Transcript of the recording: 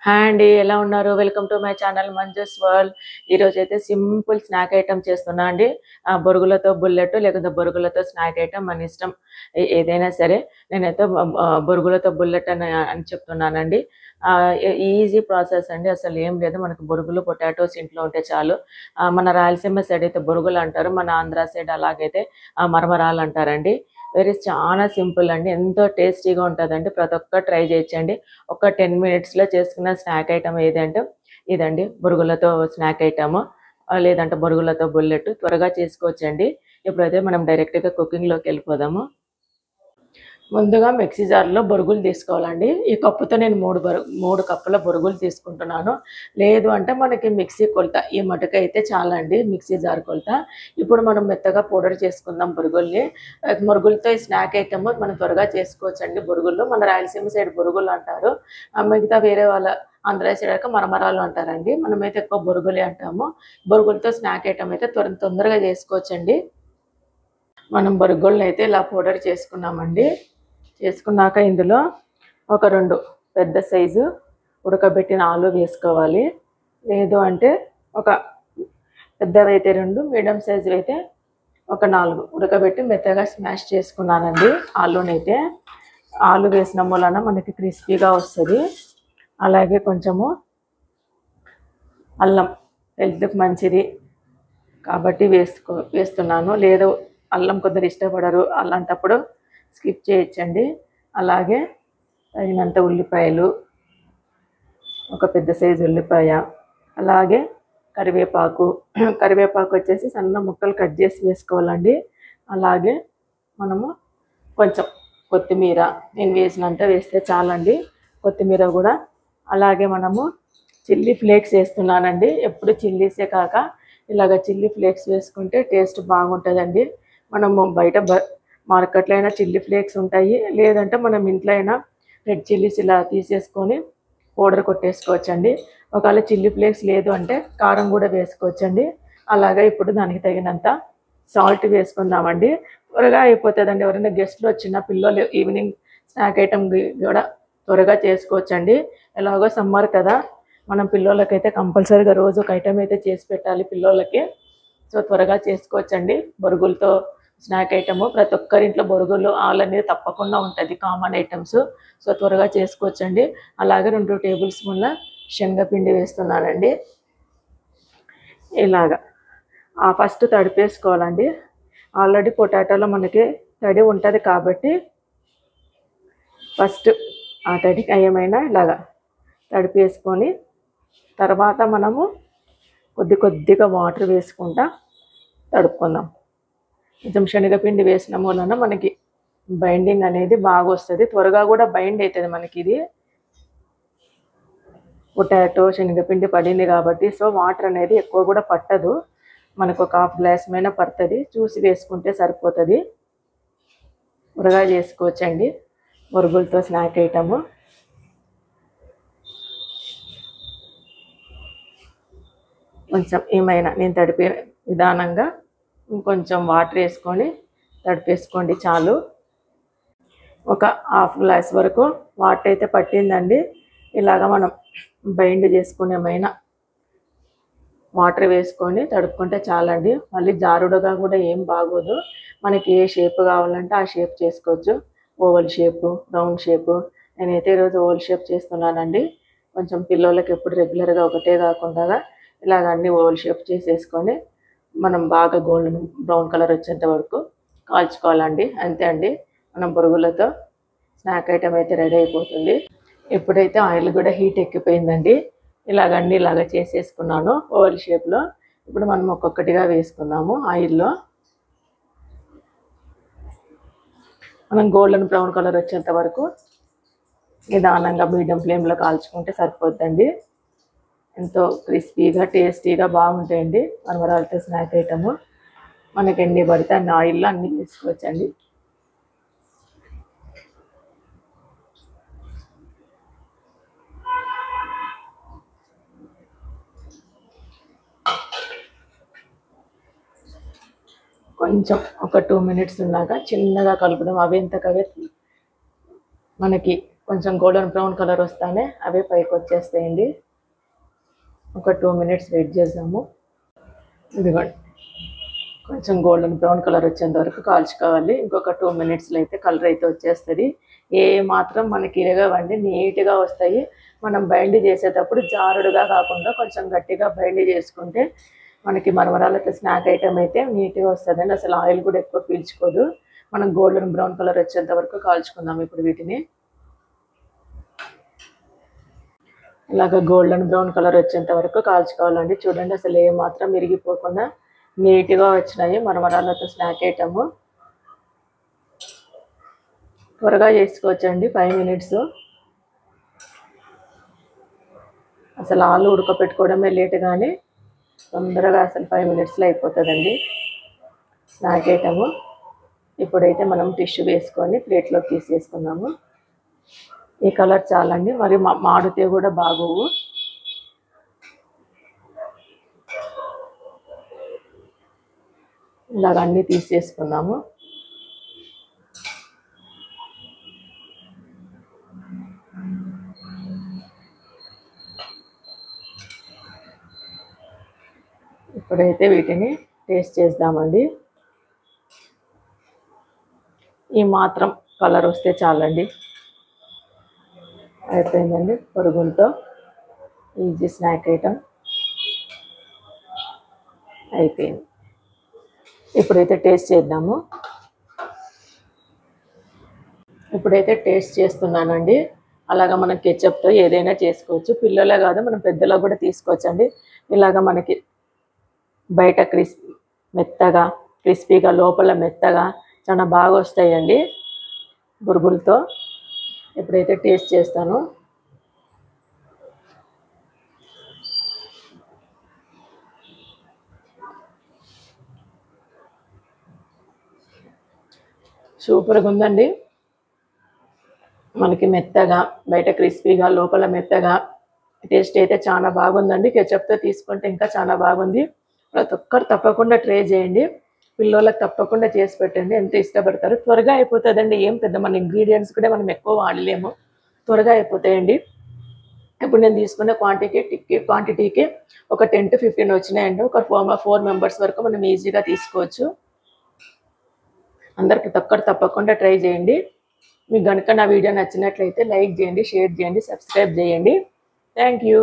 Hi అండి, ఎలా ఉన్నారు? Welcome to my channel Manju's world. ఈరోజు అయితే సింపుల్ స్నాక్ ఐటమ్ చేస్తున్నా అండి. బొరుగులతో బుల్లెట్ లేకపోతే బొరుగులతో స్నాక్ ఐటమ్ మన ఇష్టం, ఏదైనా సరే. నేనైతే బొరుగులతో బుల్లెట్ అని చెప్తున్నానండి. ఈజీ ప్రాసెస్ అండి, అసలు ఏం లేదు. మనకు బొరుగులు పొటాటోస్ ఇంట్లో ఉంటే చాలు. మన రాయలసీమ సైడ్ అయితే బొరుగులు అంటారు, మన ఆంధ్ర సైడ్ అలాగైతే మరమరాలు అంటారండి. చాలా సింపుల్ అండి, ఎంతో టేస్టీగా ఉంటుందండి. ప్రతి ఒక్కరు ట్రై చేయొచ్చండి. ఒక 10 మినిట్స్లో చేసుకున్న స్నాక్ ఐటమ్ ఏదంటే ఇదండి, బొరుగులతో స్నాక్ ఐటమ్, లేదంటే బొరుగులతో బుల్లెట్. త్వరగా చేసుకోవచ్చండి. ఇప్పుడైతే మనం డైరెక్ట్గా కుకింగ్లోకి వెళ్ళిపోదాము. ముందుగా మిక్సీ జార్లో బొరుగులు తీసుకోవాలండి. ఈ కప్పుతో నేను 3 కప్పుల బొరుగులు తీసుకుంటున్నాను. లేదు అంటే మనకి మిక్సీ కొలత ఈ మటుకు అయితే చాలా అండి, మిక్సీ జార్ కొలత. ఇప్పుడు మనం మెత్తగా పౌడర్ చేసుకుందాం బొరుగుల్ని. బొరుగులతో ఈ స్నాక్ ఐటమ్ మనం త్వరగా చేసుకోవచ్చండి. బొరుగులు మన రాయలసీమ సైడ్ బొరుగులు అంటారు, మిగతా వేరే వాళ్ళ ఆంధ్ర సైడ్ మరమరాలు అంటారండి. మనమైతే ఎక్కువ బొరుగులే అంటాము. బొరుగులతో స్నాక్ ఐటమ్ అయితే తొందరగా చేసుకోవచ్చండి. మనం బొరుగుల్ని అయితే ఇలా పౌడర్ చేసుకున్నామండి. చేసుకున్నాక ఇందులో ఒక 2 పెద్ద సైజు ఉడకబెట్టిన ఆలు వేసుకోవాలి. లేదు అంటే ఒక పెద్దవైతే 2, మీడియం సైజు అయితే ఒక 4 ఉడకబెట్టి మెత్తగా స్మాష్ చేసుకున్నానండి. ఆలునైతే ఆలు వేసిన మూలన మనకి క్రిస్పీగా వస్తుంది. అలాగే కొంచెము అల్లం, హెల్త్కి మంచిది కాబట్టి వేస్తున్నాను. లేదు అల్లం కొందరు ఇష్టపడరు, అలాంటప్పుడు స్కిప్ చేయొచ్చండి. అలాగే తగినంత ఉల్లిపాయలు, ఒక పెద్ద సైజు ఉల్లిపాయ, అలాగే కరివేపాకు వచ్చేసి సన్న ముక్కలు కట్ చేసి వేసుకోవాలండి. అలాగే మనము కొంచెం కొత్తిమీర నేను వేసినంత వేస్తే చాలండి, కొత్తిమీర కూడా. అలాగే మనము చిల్లీ ఫ్లేక్స్ వేస్తున్నానండి. ఎప్పుడు చిల్లీసే కాక ఇలాగ చిల్లీ ఫ్లేక్స్ వేసుకుంటే టేస్ట్ బాగుంటుందండి. మనము బయట మార్కెట్లో అయినా చిల్లీ ఫ్లేక్స్ ఉంటాయి, లేదంటే మనం ఇంట్లో అయినా రెడ్ చిల్లీస్ ఇలా తీసేసుకొని పౌడర్ కొట్టేసుకోవచ్చండి. ఒకవేళ చిల్లీ ఫ్లేక్స్ లేదు అంటే కారం కూడా వేసుకోవచ్చండి. అలాగే ఇప్పుడు దానికి తగినంత సాల్ట్ వేసుకుందామండి. త్వరగా అయిపోతుందండి. ఎవరైనా గెస్ట్లు వచ్చిన పిల్లలు ఈవినింగ్ స్నాక్ ఐటమ్ కూడా త్వరగా చేసుకోవచ్చండి. ఎలాగో సమ్మర్ కదా, మనం పిల్లలకైతే కంపల్సరీగా రోజు ఒక ఐటమ్ అయితే చేసి పెట్టాలి పిల్లలకి. సో త్వరగా చేసుకోవచ్చండి బొరుగులతో స్నాక్ ఐటము. ప్రతి ఒక్కరింట్లో బొరుగులు ఆలు అనేది తప్పకుండా ఉంటుంది, కామన్ ఐటమ్స్. సో త్వరగా చేసుకోవచ్చండి. అలాగే 2 టేబుల్ స్పూన్ల శనగపిండి వేస్తున్నానండి. ఇలాగా ఫస్ట్ తడిపేసుకోవాలండి. ఆల్రెడీ పొటాటోలో మనకి తడి ఉంటుంది కాబట్టి ఫస్ట్ ఆ తడి ఏమైనా ఇలాగా తడిపేసుకొని తర్వాత మనము కొద్దిగా వాటర్ వేసుకుంటా తడుపుకుందాం. కొంచెం శనగపిండి వేసిన వలన మనకి బైండింగ్ అనేది బాగా వస్తుంది, త్వరగా కూడా బైండ్ అవుతుంది మనకి. ఇది పొటాటో శనగపిండి పడింది కాబట్టి సో వాటర్ అనేది ఎక్కువ కూడా పట్టదు, మనకు ఒక హాఫ్ గ్లాస్ మీద పడుతుంది. చూసి వేసుకుంటే సరిపోతుంది. త్వరగా చేసుకోవచ్చండి బొరుగులతో స్నాక్ ఐటము. కొంచెం ఏమైనా నేను తడిపే విధానంగా ఇంకొంచెం వాటర్ వేసుకొని తడిపేసుకోండి చాలు. ఒక హాఫ్ గ్లాస్ వరకు వాటర్ అయితే పట్టిందండి. ఇలాగ మనం బైండ్ చేసుకునేమైనా వాటర్ వేసుకొని తడుపుకుంటే చాలండి. మళ్ళీ జారుడుగా కూడా ఏం బాగోదు. మనకి ఏ షేప్ కావాలంటే ఆ షేప్ చేసుకోవచ్చు, ఓవల్ షేపు, రౌండ్ షేపు. నేనైతే ఈరోజు ఓవల్ షేప్ చేస్తున్నానండి. కొంచెం పిల్లలకి ఎప్పుడు రెగ్యులర్గా ఒకటే కాకుండా ఇలాగ అన్నీ ఓవల్ షేప్ చేసేసుకొని మనం బాగా గోల్డెన్ బ్రౌన్ కలర్ వచ్చేంత వరకు కాల్చుకోవాలండి. అంతే అండి, మనం బొరుగులతో స్నాక్ ఐటమ్ అయితే రెడీ అయిపోతుంది. ఇప్పుడైతే ఆయిల్ కూడా హీట్ ఎక్కిపోయిందండి. ఇలాగ చేసేసుకున్నాను ఓవల్ షేప్లో. ఇప్పుడు మనం ఒక్కొక్కటిగా వేసుకుందాము ఆయిల్లో. మనం గోల్డెన్ బ్రౌన్ కలర్ వచ్చేంత వరకు నిదానంగా మీడియం ఫ్లేమ్లో కాల్చుకుంటే సరిపోద్దండి. ఎంతో క్రిస్పీగా టేస్టీగా బాగుంటాయండి మరమరాలతో స్నాక్ ఐటము. మనకి ఎన్ని పడితే అన్ని ఆయిల్లో అన్నీ వేసుకోవచ్చండి. కొంచెం ఒక 2 మినిట్స్ ఉన్నాక చిన్నగా కలుపుదాం. అవి ఎంతకవే మనకి కొంచెం గోల్డెన్ బ్రౌన్ కలర్ వస్తానే అవే పైకి వచ్చేస్తాయండి. ఒక 2 మినిట్స్ వెయిట్ చేద్దాము. ఇదిగోండి, కొంచెం గోల్డెన్ బ్రౌన్ కలర్ వచ్చేంత వరకు కాల్చుకోవాలి. ఇంకొక 2 మినిట్స్లో అయితే కలర్ అయితే వచ్చేస్తుంది. ఏ మాత్రం మనకి ఇరగవండి, నీట్గా వస్తాయి. మనం బైండ్ చేసేటప్పుడు జారుడుగా కాకుండా కొంచెం గట్టిగా బైండ్ చేసుకుంటే మనకి మరమరాలతో స్నాక్ ఐటమ్ అయితే నీట్గా వస్తుందండి. అసలు ఆయిల్ కూడా ఎక్కువ పీల్చుకోదు. మనం గోల్డెన్ బ్రౌన్ కలర్ వచ్చేంత వరకు కాల్చుకుందాం. ఇప్పుడు వీటిని ఇలాగ గోల్డెన్ బ్రౌన్ కలర్ వచ్చేంత వరకు కాల్చుకోవాలండి. చూడండి, అసలు ఏ మాత్రం విరిగిపోకుండా నీట్గా వచ్చినాయి మరమరాలతో స్నాక్ ఐటము. త్వరగా చేసుకోవచ్చండి, 5 మినిట్స్. అసలు ఆలు ఉడకపెట్టుకోవడమే లేట్, కానీ తొందరగా అసలు 5 మినిట్స్లో అయిపోతుందండి స్నాక్ ఐటము. ఇప్పుడైతే మనం టిష్యూ వేసుకొని ప్లేట్లోకి తీసేసుకున్నాము. ఈ కలర్ చాలండి, మరి మాడితే కూడా బాగోవు. ఇలాగ అన్నీ తీసేసుకున్నాము. ఇప్పుడైతే వీటిని టేస్ట్ చేద్దామండి. ఈ మాత్రం కలర్ వస్తే చాలండి. అయిపోయిందండి పొరుగులతో ఈజీ స్నాక్ ఐటమ్ అయిపోయింది. ఇప్పుడైతే టేస్ట్ చేద్దాము. ఇప్పుడైతే టేస్ట్ చేస్తున్నానండి. అలాగా మనం కెచప్తో ఏదైనా చేసుకోవచ్చు. పిల్లలే కాదు, మనం పెద్దలో కూడా తీసుకోవచ్చండి. ఇలాగ మనకి బయట మెత్తగా క్రిస్పీగా, లోపల మెత్తగా చాలా బాగా వస్తాయండి బురుగులతో. ఇప్పుడైతే టేస్ట్ చేస్తాను. సూపర్గా ఉందండి. మనకి మెత్తగా, బయట క్రిస్పీగా, లోపల మెత్తగా, టేస్ట్ అయితే చాలా బాగుందండి. కెచప్తో తీసుకుంటే ఇంకా చాలా బాగుంది. ప్రతి ఒక్కరు తప్పకుండా ట్రై చేయండి. పిల్లలకు తప్పకుండా చేసి పెట్టండి, ఎంత ఇష్టపడతారు. త్వరగా అయిపోతుందండి. ఏం పెద్ద మన ఇంగ్రీడియంట్స్ కూడా మనం ఎక్కువ వాడలేము, త్వరగా అయిపోతాయండి. ఇప్పుడు నేను తీసుకున్న క్వాంటిటీకి ఒక 10 to 15 వచ్చినాయండి. ఒక 4 మెంబర్స్ వరకు మనం ఈజీగా తీసుకోవచ్చు. అందరికి తప్పకుండా ట్రై చేయండి. మీకు కనుక నా వీడియో నచ్చినట్లయితే లైక్ చేయండి, షేర్ చేయండి, సబ్స్క్రైబ్ చేయండి. Thank you.